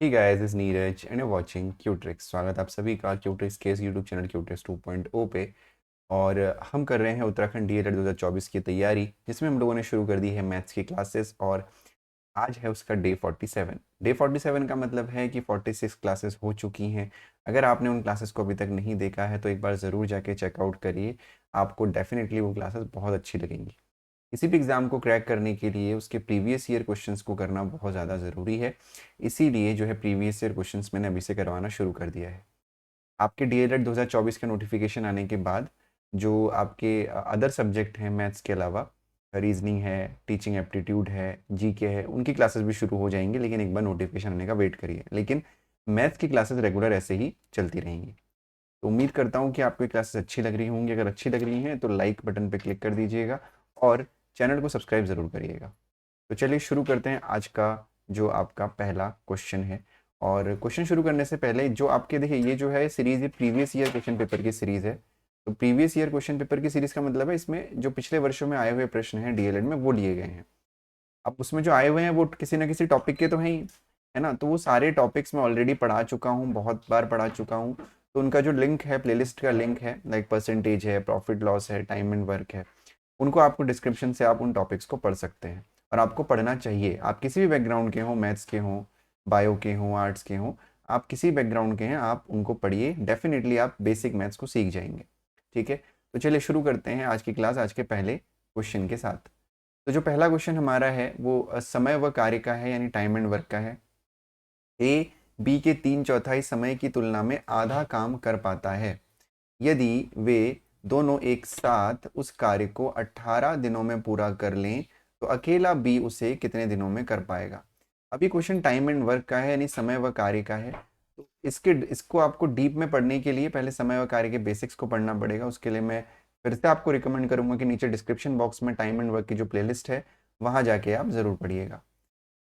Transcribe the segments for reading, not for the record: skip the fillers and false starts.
Hey guys, this is Neeraj and you're watching क्यूट्रिक्स। स्वागत आप सभी का क्यूट्रिक्स के यूट्यूब चैनल क्यूट्रिक्स 2.0 पे। और हम कर रहे हैं उत्तराखंड डीएलएड 2024 की तैयारी, जिसमें हम लोगों ने शुरू कर दी है मैथ्स की क्लासेस। और आज है उसका डे 47। डे 47 का मतलब है कि 46 क्लासेस हो चुकी हैं। अगर आपने उन क्लासेस को अभी तक नहीं देखा है तो एक बार ज़रूर जाके चेकआउट करिए, आपको डेफिनेटली वो क्लासेस बहुत अच्छी लगेंगी। किसी भी एग्ज़ाम को क्रैक करने के लिए उसके प्रीवियस ईयर क्वेश्चंस को करना बहुत ज़्यादा ज़रूरी है। इसीलिए जो है प्रीवियस ईयर क्वेश्चंस मैंने अभी से करवाना शुरू कर दिया है। आपके डीएलएड 2024 का नोटिफिकेशन आने के बाद जो आपके अदर सब्जेक्ट हैं मैथ्स के अलावा, रीजनिंग है, टीचिंग एप्टीट्यूड है, जीके है, उनकी क्लासेस भी शुरू हो जाएंगी। लेकिन एक बार नोटिफिकेशन आने का वेट करिए। लेकिन मैथ्स की क्लासेस रेगुलर ऐसे ही चलती रहेंगी। तो उम्मीद करता हूँ कि आपको ये क्लासेस अच्छी लग रही होंगी। अगर अच्छी लग रही हैं तो लाइक बटन पर क्लिक कर दीजिएगा और चैनल को सब्सक्राइब ज़रूर करिएगा। तो चलिए शुरू करते हैं आज का जो आपका पहला क्वेश्चन है। और क्वेश्चन शुरू करने से पहले जो आपके देखिए, ये जो है सीरीज़, ये प्रीवियस ईयर क्वेश्चन पेपर की सीरीज़ है। तो प्रीवियस ईयर क्वेश्चन पेपर की सीरीज़ का मतलब है इसमें जो पिछले वर्षों में आए हुए प्रश्न हैं डीएलएड में वो लिए गए हैं। अब उसमें जो आए हुए हैं वो किसी ना किसी टॉपिक के तो हैं ही, है ना। तो वो सारे टॉपिक्स मैं ऑलरेडी पढ़ा चुका हूँ, बहुत बार पढ़ा चुका हूँ। तो उनका जो लिंक है, प्लेलिस्ट का लिंक है, लाइक परसेंटेज है, प्रॉफिट लॉस है, टाइम एंड वर्क है, उनको आपको डिस्क्रिप्शन से आप उन टॉपिक्स को पढ़ सकते हैं। और आपको पढ़ना चाहिए। आप किसी भी बैकग्राउंड के हों, मैथ्स के हों, बायो के हों, आर्ट्स के हों, आप किसी बैकग्राउंड के हैं, आप उनको पढ़िए। डेफिनेटली आप बेसिक मैथ्स को सीख जाएंगे। ठीक है, तो चलिए शुरू करते हैं आज की क्लास, आज के पहले क्वेश्चन के साथ। तो जो पहला क्वेश्चन हमारा है वो समय व कार्य का है, यानी टाइम एंड वर्क का है। ए बी के 3/4 समय की तुलना में आधा काम कर पाता है। यदि वे दोनों एक साथ उस कार्य को 18 दिनों में पूरा कर लें तो अकेला बी उसे कितने दिनों में कर पाएगा। अभी क्वेश्चन टाइम एंड वर्क का है, यानी समय व कार्य का है। तो इसको आपको डीप में पढ़ने के लिए पहले समय व कार्य के बेसिक्स को पढ़ना पड़ेगा। उसके लिए मैं फिर से आपको रिकमेंड करूंगा कि नीचे डिस्क्रिप्शन बॉक्स में टाइम एंड वर्क की जो प्लेलिस्ट है वहां जाके आप जरूर पढ़िएगा।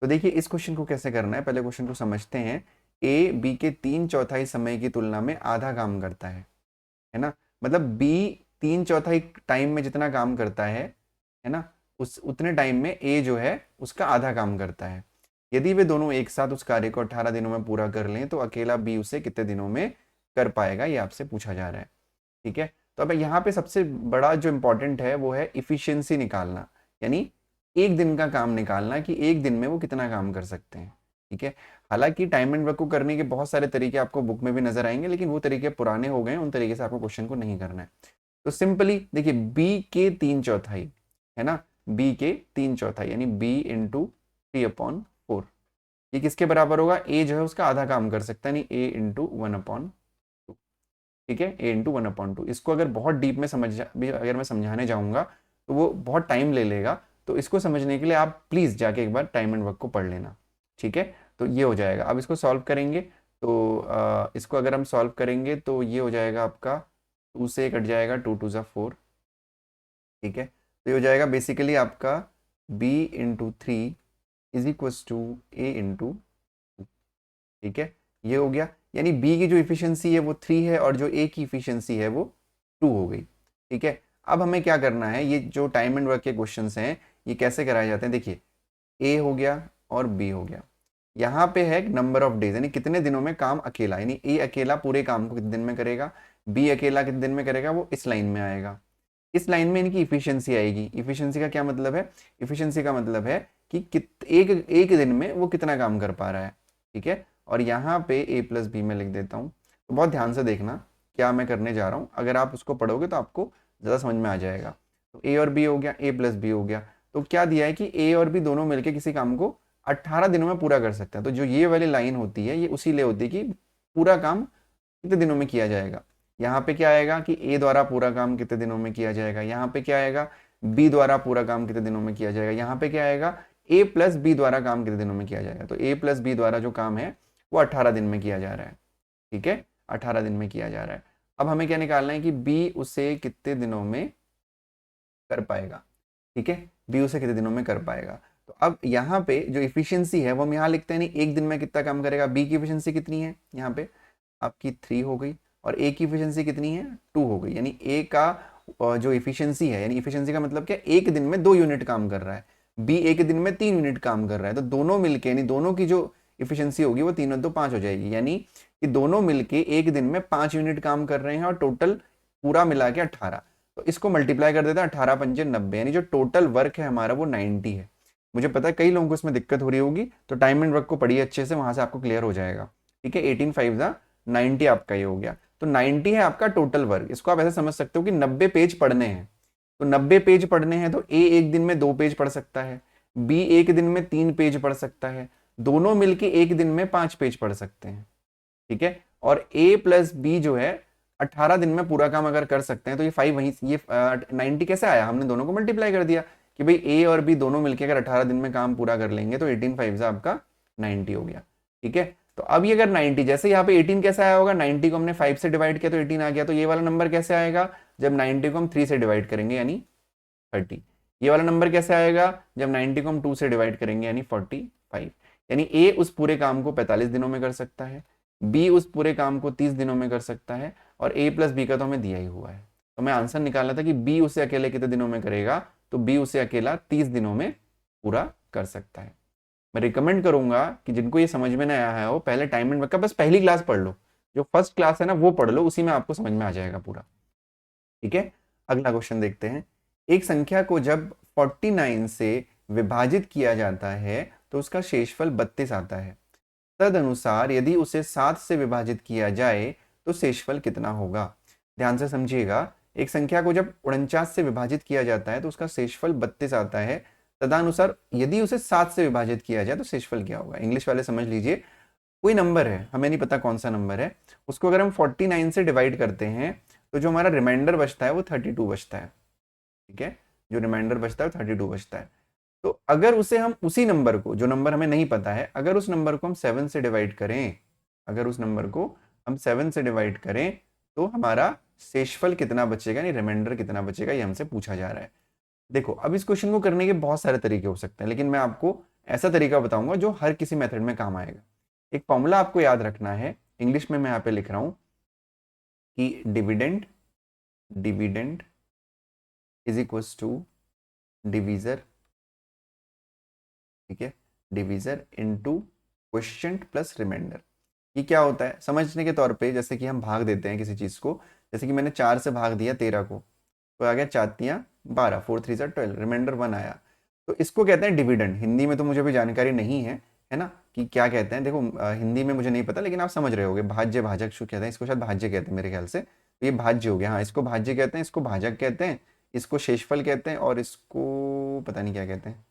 तो देखिए इस क्वेश्चन को कैसे करना है, पहले क्वेश्चन को समझते हैं। ए बी के 3/4 समय की तुलना में आधा काम करता है ना। मतलब बी 3/4 टाइम में जितना काम करता है ना, उस उतने टाइम में ए जो है उसका आधा काम करता है। यदि वे दोनों एक साथ उस कार्य को 18 दिनों में पूरा कर लें तो अकेला बी उसे कितने दिनों में कर पाएगा, ये आपसे पूछा जा रहा है। ठीक है, तो अब यहाँ पे सबसे बड़ा जो इंपॉर्टेंट है वो है इफिशियंसी निकालना, यानी एक दिन का काम निकालना कि एक दिन में वो कितना काम कर सकते हैं। ठीक है, हालांकि टाइम एंड वर्क को करने के बहुत सारे तरीके आपको बुक में भी नजर आएंगे, लेकिन वो तरीके पुराने हो गए, उन तरीके से आपको क्वेश्चन को नहीं करना है। तो सिंपली देखिए, बी के 3/4 है ना, बी के 3/4 यानी बी इंटू 3/4, ये किसके बराबर होगा, ए जो है उसका आधा काम कर सकता है, यानी ए इंटू 1/2। ठीक है, ए इंटू 1/2। इसको अगर बहुत डीप में अगर मैं समझाने जाऊंगा तो वो बहुत टाइम ले लेगा। तो इसको समझने के लिए आप प्लीज जाके एक बार टाइम एंड वर्क को पढ़ लेना। ठीक है, तो ये हो जाएगा। अब इसको सॉल्व करेंगे तो इसको अगर हम सॉल्व करेंगे तो ये हो जाएगा आपका 2 से कट जाएगा, 2 2 4। ठीक है, तो ये हो जाएगा बेसिकली आपका b into 3 is equals to a into. ठीक है, ये हो गया, यानी b की जो इफिशियंसी है वो 3 है और जो a की इफिशियंसी है वो 2 हो गई। ठीक है, अब हमें क्या करना है, ये जो टाइम एंड वर्क के क्वेश्चंस हैं ये कैसे कराए जाते हैं। देखिए, a हो गया और b हो गया। यहाँ पे है नंबर ऑफ डेज, यानी कितने दिनों में काम अकेला, यानी ए अकेला पूरे काम को कितने दिन में करेगा, बी अकेला कितने दिन में करेगा, वो इस लाइन में आएगा। इस लाइन में इनकी इफिशियंसी आएगी। इफिशियंसी का क्या मतलब है, इफिशियंसी का मतलब है कि एक एक दिन में वो कितना काम कर पा रहा है। ठीक है, और यहाँ पे a प्लस बी में लिख देता हूँ। तो बहुत ध्यान से देखना क्या मैं करने जा रहा हूँ, अगर आप उसको पढ़ोगे तो आपको ज़्यादा समझ में आ जाएगा। तो a और b हो गया, a प्लस बी हो गया। तो क्या दिया है कि a और b दोनों मिलकर किसी काम को 18 दिनों में पूरा कर सकते हैं। तो जो ये वाली लाइन होती है ये उसी लिए होती है कि पूरा काम कितने दिनों में किया जाएगा। यहाँ पे क्या आएगा कि ए द्वारा पूरा काम कितने दिनों में किया जाएगा, यहाँ पे क्या आएगा बी द्वारा पूरा काम कितने दिनों में किया जाएगा, यहाँ पे क्या आएगा ए प्लस बी द्वारा काम कितने दिनों में किया जाएगा। तो ए प्लस बी द्वारा जो काम है वो 18 दिन में किया जा रहा है। ठीक है, 18 दिन में किया जा रहा है। अब हमें क्या निकालना है कि बी उसे कितने दिनों में कर पाएगा। ठीक है, बी उसे कितने दिनों में कर पाएगा। तो अब यहाँ पे जो इफिशियंसी है वो हम यहाँ लिखते हैं, नहीं एक दिन में कितना काम करेगा। बी की इफिशियंसी कितनी है, यहाँ पे आपकी 3 हो गई, और ए की इफिशियंसी कितनी है, 2 हो गई। यानी ए का जो इफिशियंसी है, यानी इफिशियंसी का मतलब क्या, एक दिन में 2 यूनिट काम कर रहा है, बी एक दिन में 3 यूनिट काम कर रहा है। तो दोनों मिलके, यानी दोनों की जो इफिशियंसी होगी वो 3 और 2 5 हो जाएगी, यानी कि दोनों मिलके एक दिन में 5 यूनिट काम कर रहे हैं और टोटल पूरा मिला के 18। तो इसको मल्टीप्लाई कर देते हैं, 18 पंजे 90, यानी जो टोटल वर्क है हमारा वो 90 है। मुझे पता है कई लोगों को इसमें दिक्कत हो रही होगी, तो टाइम एंड वर्क को पढ़िए अच्छे से, वहां से आपको क्लियर हो जाएगा। ठीक है, 18 5 90 आपका ये हो गया। तो 90 है आपका टोटल वर्क। इसको आप ऐसे समझ सकते हो कि 90 पेज पढ़ने हैं। तो 90 पेज पढ़ने हैं तो ए एक दिन में 2 पेज पढ़ सकता है, बी एक दिन में 3 पेज पढ़ सकता है, दोनों मिलके एक दिन में 5 पेज पढ़ सकते हैं। ठीक है, और ए प्लस बी जो है 18 दिन में पूरा काम अगर कर सकते हैं, तो ये 5 वहीं ये 90 कैसे आया, हमने दोनों को मल्टीप्लाई कर दिया कि भाई ए और बी दोनों मिलके अगर 18 दिन में काम पूरा कर लेंगे तो 18 5 से आपका 90 हो गया। ठीक है, तो अब ये अगर 90, जैसे यहाँ पे 18 कैसे आया होगा, 90 को हमने 5 से डिवाइड किया तो 18 आ गया। तो ये वाला नंबर कैसे आएगा, जब 90 को हम 3 से डिवाइड करेंगे यानी 30। ये वाला नंबर कैसे आएगा, जब 90 को हम 2 से डिवाइड करेंगे यानी 45। यानी ए उस पूरे काम को 45 दिनों में कर सकता है, बी उस पूरे काम को 30 दिनों में कर सकता है, और ए प्लस बी का तो हमें दिया ही हुआ है। तो मैं आंसर निकालना था कि बी उसे अकेले कितने दिनों में करेगा, तो बी उसे अकेला 30 दिनों में पूरा कर सकता है। मैं रिकमेंड करूंगा कि जिनको ये समझ में नहीं आया है वो पहले टाइम एंड वर्क का बस पहली क्लास पढ़ लो, जो फर्स्ट क्लास है ना वो पढ़ लो, उसी में आपको समझ में आ जाएगा पूरा। ठीक है, अगला क्वेश्चन देखते हैं। एक संख्या को जब 49 से विभाजित किया जाता है तो उसका शेषफल 32 आता है। तदनुसार यदि उसे 7 से विभाजित किया जाए तो शेषफल कितना होगा। ध्यान से समझिएगा, एक संख्या को जब 49 से विभाजित किया जाता है तो उसका शेषफल 32 आता है। तदनुसार यदि उसे 7 से विभाजित किया जाए तो शेषफल क्या होगा। इंग्लिश वाले समझ लीजिए, कोई नंबर है, हमें नहीं पता कौन सा नंबर है, उसको अगर हम 49 से डिवाइड करते हैं तो जो हमारा रिमाइंडर बचता है वो 32 बचता है। ठीक है, जो रिमाइंडर बचता है वो 32 बचता है। तो अगर उसे हम उसी नंबर को, जो नंबर हमें नहीं पता है, अगर उस नंबर को हम 7 से डिवाइड करें, अगर उस नंबर को हम 7 से डिवाइड करें तो हमारा शेषफल कितना बचेगा, यानी रिमाइंडर कितना बचेगा, ये हमसे पूछा जा रहा है। देखो, अब इस क्वेश्चन को करने के बहुत सारे तरीके हो सकते हैं, लेकिन मैं आपको ऐसा तरीका बताऊंगा जो हर किसी मेथड में काम आएगा। एक फॉर्मूला आपको याद रखना है, इंग्लिश में मैं यहाँ पे लिख रहा हूं कि dividend dividend is equals to divisor. ठीक है, divisor into quotient plus remainder. ये क्या होता है समझने के तौर पे, जैसे कि हम भाग देते हैं किसी चीज को, जैसे कि मैंने 4 से भाग दिया 13 को, तो आ गया 4 तियां 12, 4 3 12, रिमाइंडर 1 आया। तो इसको कहते हैं डिविडेंड। हिंदी में तो मुझे भी जानकारी नहीं है ना, कि क्या कहते हैं। देखो हिंदी में मुझे नहीं पता, लेकिन आप समझ रहे होगे, भाज्य भाजक शो कहते हैं, इसको शायद भाज्य कहते हैं मेरे ख्याल से। तो ये भाज्य हो गया, हाँ इसको भाज्य कहते हैं, इसको भाजक कहते हैं, इसको शेषफल कहते हैं, और इसको पता नहीं क्या कहते हैं,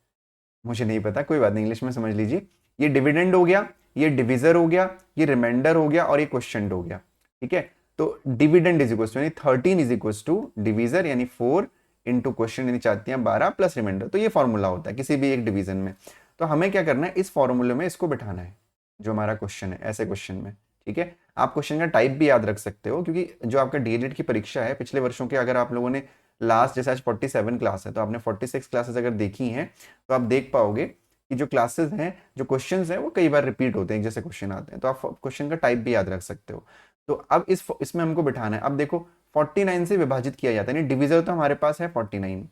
मुझे नहीं पता, कोई बात नहीं, इंग्लिश में समझ लीजिए। ये डिविडेंड हो गया, ये डिविजर हो गया, ये रिमाइंडर हो गया, और ये क्वोशिएंट हो गया। ठीक है, तो डिविडेंड इज इक्वल टू यानी 13 इज इक्वल टू डिविजर यानी 4 इंटू क्वोशिएंट यानी 4 तियां 12 प्लस रिमाइंडर। तो ये फॉर्मूला होता है किसी भी एक डिवीजन में। तो हमें क्या करना है, इस फॉर्मूले में इसको बिठाना है जो हमारा क्वेश्चन है, ऐसे क्वेश्चन में। ठीक है, आप क्वेश्चन का टाइप भी याद रख सकते हो, क्योंकि जो आपका डीएलएड की परीक्षा है पिछले वर्षों के, अगर आप लोगों ने लास्ट, जैसे आज 47 क्लास है तो आपने 46 क्लासेस अगर देखी हैं तो आप देख पाओगे कि जो क्लासेस हैं, जो क्वेश्चंस हैं वो कई बार रिपीट होते हैं, एक जैसे क्वेश्चन आते हैं, तो आप क्वेश्चन का टाइप भी याद रख सकते हो। तो अब इसमें हमको बिठाना है। अब देखो 49 से विभाजित किया जाता है, यानी डिविजर तो हमारे पास है 49,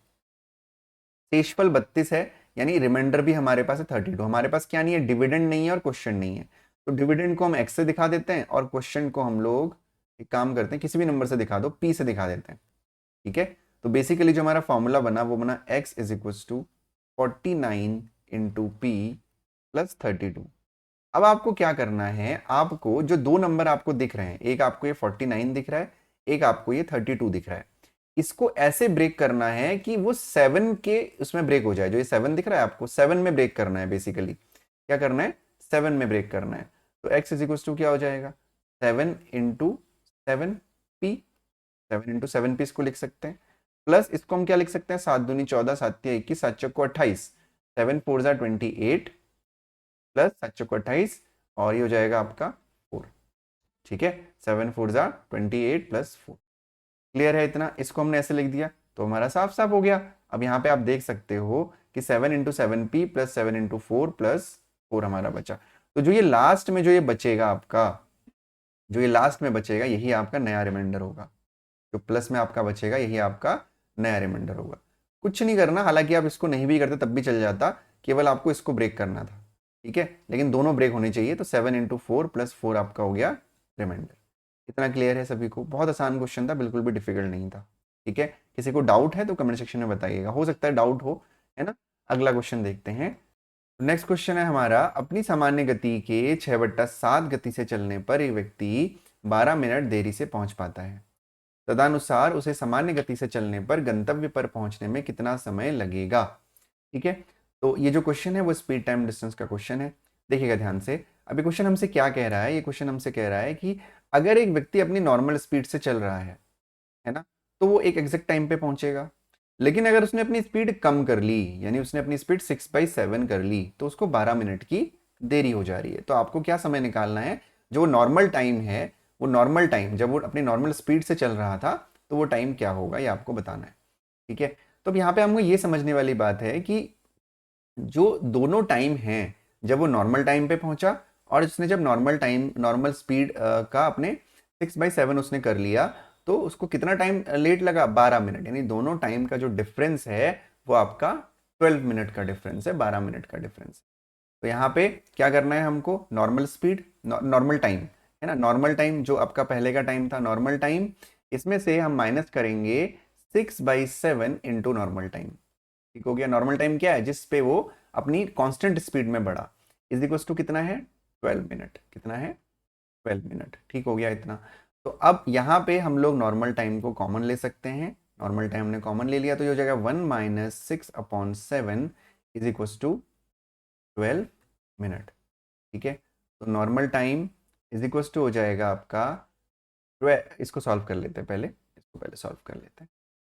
शेषफल 32 है, यानी रिमाइंडर भी हमारे पास है 32। हमारे पास क्या नहीं है, डिविडेंड नहीं है और क्वेश्चन नहीं है। तो डिविडेंड को हम एक्स से दिखा देते हैं और क्वेश्चन को हम लोग एक काम करते हैं, किसी भी नंबर से दिखा दो, पी से दिखा देते हैं। ठीक है, तो बेसिकली जो हमारा फॉर्मूला बना वो बना x is equal to 49 into p plus 32। अब आपको क्या करना है, आपको जो दो नंबर आपको दिख रहे हैं, एक आपको ये 49 दिख रहा है, एक आपको ये 32 दिख रहा है, इसको ऐसे ब्रेक करना है कि वो 7 के उसमें ब्रेक हो जाए। जो ये 7 दिख रहा है आपको 7 में ब्रेक करना है, बेसिकली क्या करना है, 7 में ब्रेक करना है। तो x इज इक्वल टू क्या हो जाएगा, 7 इंटू 7 पी, 7 इंटू 7 पी इसको लिख सकते हैं, प्लस इसको हम क्या लिख सकते हैं, 7 दूनी 14, 7 तिया 21, 7 चौको 28, 7 4 जा 28 प्लस 7 चौको 28, और ये हो जाएगा आपका 4। ठीक है, 7 4 जा 28 प्लस 4। क्लियर है इतना, इसको हमने ऐसे लिख दिया तो हमारा साफ साफ हो गया। अब यहाँ पे आप देख सकते हो कि 7 into 7 P plus 7 into 4 plus 4 हमारा बचा। तो जो ये लास्ट में जो ये बचेगा आपका, जो ये लास्ट में बचेगा यही आपका नया रिमाइंडर होगा। जो प्लस में आपका बचेगा यही आपका नया रिमाइंडर होगा। कुछ नहीं करना, हालांकि आप इसको नहीं भी करते तब भी चल जाता, केवल आपको इसको ब्रेक करना था। ठीक है, लेकिन दोनों ब्रेक होने चाहिए, तो 7 × 4 + 4 आपका हो गया रिमाइंडर। इतना क्लियर है सभी को? बहुत आसान क्वेश्चन था, बिल्कुल भी डिफिकल्ट नहीं था। ठीक है, किसी को डाउट है तो कमेंट सेक्शन में बताइएगा, हो सकता है डाउट हो, है ना। अगला क्वेश्चन देखते हैं। नेक्स्ट क्वेश्चन है हमारा, अपनी सामान्य गति के 6/7 गति से चलने पर एक व्यक्ति 12 मिनट देरी से पहुंच पाता है। तदनुसार उसे सामान्य गति से चलने पर गंतव्य पर पहुंचने में कितना समय लगेगा। ठीक है, तो ये जो क्वेश्चन है वो स्पीड टाइम डिस्टेंस का क्वेश्चन है। देखिएगा ध्यान से, अभी क्वेश्चन हमसे क्या कह रहा है, ये क्वेश्चन हमसे कह रहा है कि अगर एक व्यक्ति अपनी नॉर्मल स्पीड से चल रहा है ना, तो वो एक एग्जैक्ट टाइम पे पहुंचेगा। लेकिन अगर उसने अपनी स्पीड कम कर ली, यानी उसने अपनी स्पीड 6/7 कर ली, तो उसको 12 मिनट की देरी हो जा रही है। तो आपको क्या समय निकालना है, जो नॉर्मल टाइम है, वो नॉर्मल टाइम जब वो अपनी नॉर्मल स्पीड से चल रहा था तो वो टाइम क्या होगा, ये आपको बताना है। ठीक है, तो अब यहाँ पे हमको ये समझने वाली बात है कि जो दोनों टाइम हैं, जब वो नॉर्मल टाइम पे पहुंचा और उसने जब नॉर्मल स्पीड का अपने 6/7 उसने कर लिया, तो उसको कितना टाइम लेट लगा, 12 मिनट। यानी दोनों टाइम का जो डिफरेंस है वो आपका 12 मिनट का डिफरेंस है, 12 मिनट का डिफरेंस। तो यहाँ पे क्या करना है हमको, नॉर्मल स्पीड, नॉर्मल टाइम है ना, नॉर्मल टाइम जो आपका पहले का टाइम था नॉर्मल टाइम, इसमें से हम माइनस करेंगे 6/7 इंटू नॉर्मल टाइम। ठीक हो गया, नॉर्मल टाइम क्या है, जिस पे वो अपनी कांस्टेंट स्पीड में बढ़ा, इज इक्वल टू कितना है, 12 मिनट। कितना है, 12 मिनट। ठीक हो गया इतना। तो अब यहाँ पे हम लोग नॉर्मल टाइम को कॉमन ले सकते हैं, नॉर्मल टाइम हमने कॉमन ले लिया तो ये हो जाएगा 1 - 6/7 इज इक्वल टू 12 मिनट। ठीक है, तो normal time is equal to हो जाएगा आपका, इसको सॉल्व कर लेते हैं पहले, इसको पहले सॉल्व कर लेते हैं।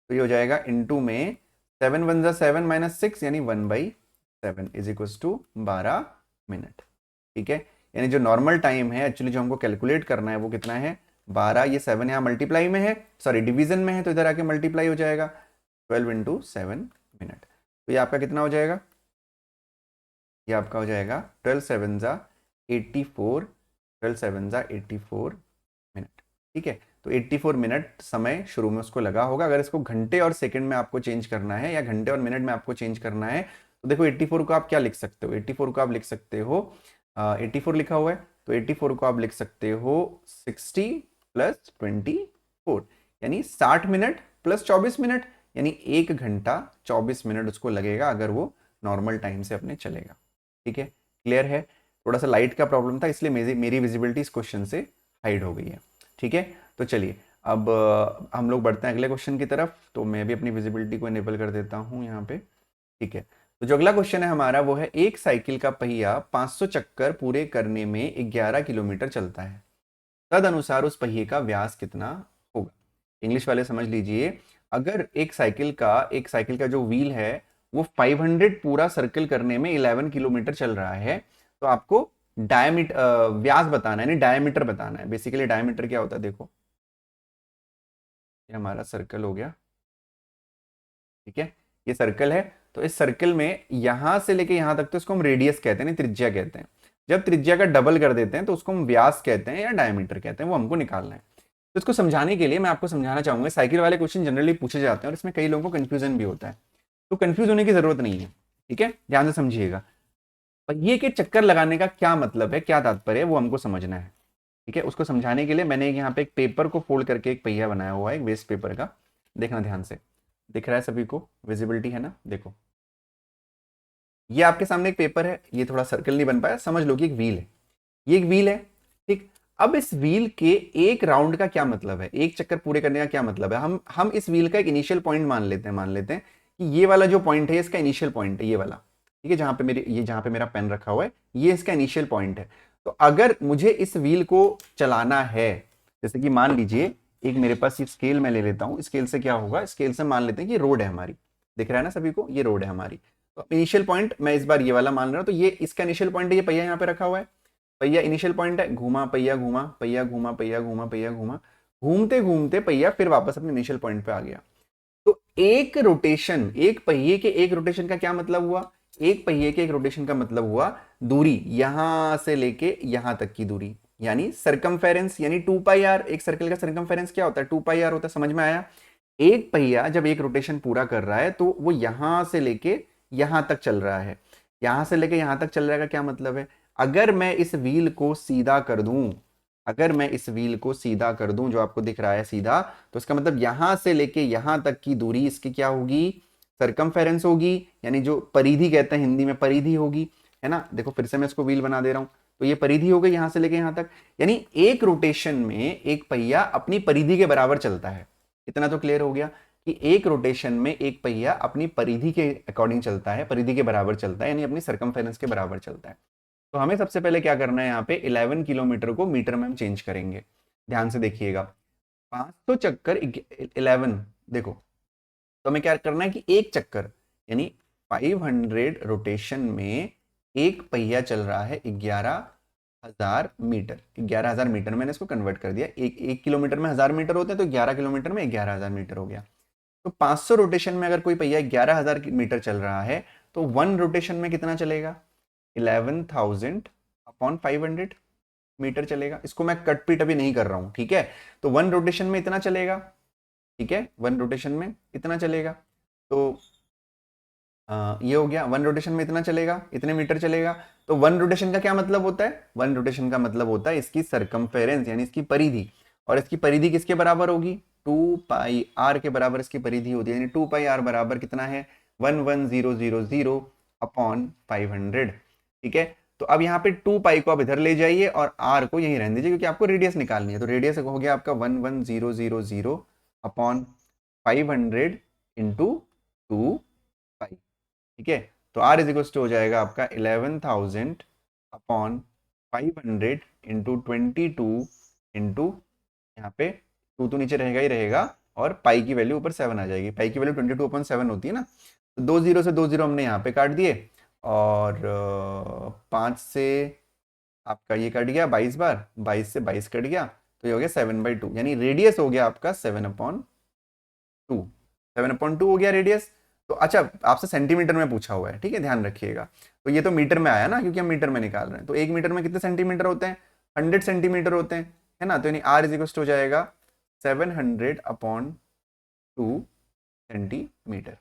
तो ये हो जाएगा इनटू में 7 × 1 = 7 - 6 यानी 1/7 इज इक्वल टू 12 मिनट। ठीक है, यानी जो नॉर्मल टाइम है एक्चुअली जो हमको कैलकुलेट करना है वो कितना है, 12, ये 7 यहाँ मल्टीप्लाई में है, सॉरी डिवीजन में है, तो इधर आके मल्टीप्लाई हो जाएगा, 12 × 7 मिनट। तो ये आपका कितना हो जाएगा, ये आपका हो जाएगा 12 7 = 84, 12 7 = 84 मिनट। ठीक है, तो 84 मिनट समय शुरू में उसको लगा होगा। अगर इसको घंटे और सेकंड में आपको चेंज करना है या घंटे और मिनट में आपको चेंज करना है, तो देखो 84 को आप क्या लिख सकते हो, 84 को आप लिख सकते हो 84 लिखा हुआ है, तो 84 को आप लिख सकते हो 60 + 24, यानी 60 मिनट + 24 मिनट, यानी 1 घंटा 24 मिनट उसको लगेगा अगर वो नॉर्मल टाइम से अपने चलेगा। ठीक है, क्लियर है। थोड़ा सा लाइट का प्रॉब्लम था, इसलिए मेरी विजिबिलिटी इस क्वेश्चन से हाइड हो गई है। ठीक है, तो चलिए अब हम लोग बढ़ते हैं अगले क्वेश्चन की तरफ। तो मैं भी अपनी विजिबिलिटी को इनेबल कर देता हूँ यहाँ पे। ठीक है, तो जो अगला क्वेश्चन है हमारा वो है, एक साइकिल का पहिया 500 चक्कर पूरे करने में 11 किलोमीटर चलता है, तद अनुसार उस पहिए का व्यास कितना होगा। इंग्लिश वाले समझ लीजिए, अगर एक साइकिल का जो व्हील है वो 500 पूरा सर्कल करने में 11 किलोमीटर चल रहा है, तो आपको डायमीटर व्यास बताना है, यानी डायमीटर बताना है। बेसिकली डायमीटर क्या होता है, देखो ये हमारा सर्कल हो गया। ठीक है, ये सर्कल है, तो इस सर्कल में यहां से लेके यहां तक तो इसको हम रेडियस कहते हैं, त्रिज्या कहते हैं। जब त्रिज्या का डबल कर देते हैं तो उसको हम व्यास कहते हैं या डायमीटर कहते हैं, वो हमको निकालना है। तो इसको समझाने के लिए मैं आपको समझाना चाहूंगा, साइकिल वाले क्वेश्चन जनरली पूछे जाते हैं और इसमें कई लोगों को कंफ्यूजन भी होता है, तो कंफ्यूज होने की जरूरत नहीं है। ठीक है, ध्यान से समझिएगा, पहिए के चक्कर लगाने का क्या मतलब है, क्या तात्पर्य है, वो हमको समझना है। ठीक है, उसको समझाने के लिए मैंने यहाँ पे एक पेपर को फोल्ड करके एक पहिया बनाया हुआ है, एक वेस्ट पेपर का। देखना ध्यान से, दिख रहा है सभी को, विजिबिलिटी है ना, देखो ये आपके सामने एक पेपर है, ये थोड़ा सर्कल नहीं बन पाया, समझ लो कि एक व्हील है, ये एक व्हील है। ठीक, अब इस व्हील के एक राउंड का क्या मतलब है, एक चक्कर पूरे करने का क्या मतलब है, हम इस व्हील का एक इनिशियल पॉइंट मान लेते हैं कि ये वाला जो पॉइंट है इसका इनिशियल पॉइंट है, ये वाला। ठीक है, जहां पे मेरा पेन रखा हुआ है ये इसका इनिशियल पॉइंट है। तो अगर मुझे इस व्हील को चलाना है, जैसे कि मान लीजिए एक मेरे पास ये स्केल मैं ले लेता हूं, स्केल से क्या होगा, स्केल से मान लेते हैं कि रोड है हमारी, दिख रहा है ना सभी को, ये रोड है हमारी। तो इनिशियल पॉइंट मैं इस बार ये वाला मान रहा हूं, तो ये इसका इनिशियल पॉइंट है, ये पहिया यहाँ पे रखा हुआ है, पहिया इनिशियल पॉइंट है, घूमा पहिया, घूमा पहिया, घूमा पहिया, घूमा पहिया, घूमा, घूमते घूमते पहिया फिर वापस अपने इनिशियल पॉइंट पे आ गया। तो एक रोटेशन, एक पहिए के एक रोटेशन का क्या मतलब हुआ, एक पहिए के एक रोटेशन का मतलब हुआ दूरी, यहां से लेके यहां तक की दूरी, यानी सरकमफेरेंस, यानी 2πr। एक सर्कल का सरकमफेरेंस क्या होता है, 2πr होता है, समझ में आया। एक पहिया जब एक रोटेशन पूरा कर रहा है तो वो यहां से लेके यहां तक चल रहा है, यहाँ से लेके यहाँ तक चल रहा है, क्या मतलब है? अगर मैं इस व्हील को सीधा कर दूं, अगर मैं इस व्हील को सीधा कर दूं जो आपको दिख रहा है सीधा, तो इसका मतलब यहां से लेके यहां तक की दूरी इसकी क्या होगी? सरकमफेरेंस होगी, यानी जो परिधि कहते हैं हिंदी में, परिधि होगी, है ना? देखो फिर से मैं इसको व्हील बना दे रहा हूं, तो ये परिधि हो गई यहां से लेके यहां तक, यानी एक रोटेशन में एक पहिया अपनी परिधि के बराबर चलता है। इतना तो क्लियर हो गया कि एक रोटेशन में एक पहिया अपनी परिधि के अकॉर्डिंग चलता है, परिधि के बराबर चलता है, यानी अपनी सरकमफेरेंस के बराबर चलता है। तो हमें सबसे पहले क्या करना है, यहाँ पे 11 किलोमीटर को मीटर में हम चेंज करेंगे। ध्यान से देखिएगा, 500 चक्कर 11, देखो तो हमें क्या करना है कि एक चक्कर यानी 500 रोटेशन में एक पहिया चल रहा है 11,000 मीटर। 11,000 मीटर मैंने इसको कन्वर्ट कर दिया, एक किलोमीटर में 1000 मीटर होते हैं, तो 11 किलोमीटर में 11,000 मीटर हो गया। तो 500 रोटेशन में अगर कोई पहिया 11,000 मीटर चल रहा है, तो वन रोटेशन में कितना चलेगा? 11,000 अपॉन 500 मीटर चलेगा। इसको मैं कट पीट अभी नहीं कर रहा हूं, ठीक है? तो वन रोटेशन में इतना चलेगा, ठीक है, वन रोटेशन में इतना चलेगा। तो ये हो गया, वन रोटेशन में इतना चलेगा, इतने मीटर चलेगा। तो वन रोटेशन का क्या मतलब होता है? वन रोटेशन का मतलब होता है इसकी सरकमफेरेंस, यानी इसकी परिधि। और इसकी परिधि किसके बराबर होगी? 2πr के बराबर इसकी परिधि होती है, यानी 2πr बराबर कितना है? 11000 अपॉन 500, ठीक है? तो अब यहाँ पे 2π को आप इधर ले जाइए और r को यहीं रहने दीजिए, क्योंकि आपको रेडियस निकालनी है। तो रेडियस हो गया आपका 11000 अपॉन 500 इंटू 2π, ठीक है? तो r इज इक्वल टू हो जाएगा आपका 11,000 अपॉन 500 इंटू 22 इंटू, यहाँ पे 2 तो नीचे रहेगा ही रहेगा, और पाई की वैल्यू ऊपर 7 आ जाएगी। पाई की वैल्यू 22/7 होती है ना, तो 2 जीरो से 2 जीरो हमने यहाँ पे काट दिए, और 5 से आपका ये कट गया 22 बार, 22 से 22 कट गया, तो ये हो गया 7/2, यानी रेडियस हो गया आपका 7/2। 7/2 हो गया रेडियस। तो अच्छा, आपसे सेंटीमीटर में पूछा हुआ है, ठीक है, ध्यान रखिएगा। तो ये तो मीटर में आया ना, क्योंकि हम मीटर में निकाल रहे हैं। तो एक मीटर में कितने सेंटीमीटर होते हैं? 100 सेंटीमीटर होते हैं, है ना? तो यानी r इज इक्वल हो जाएगा 700/2 सेंटीमीटर।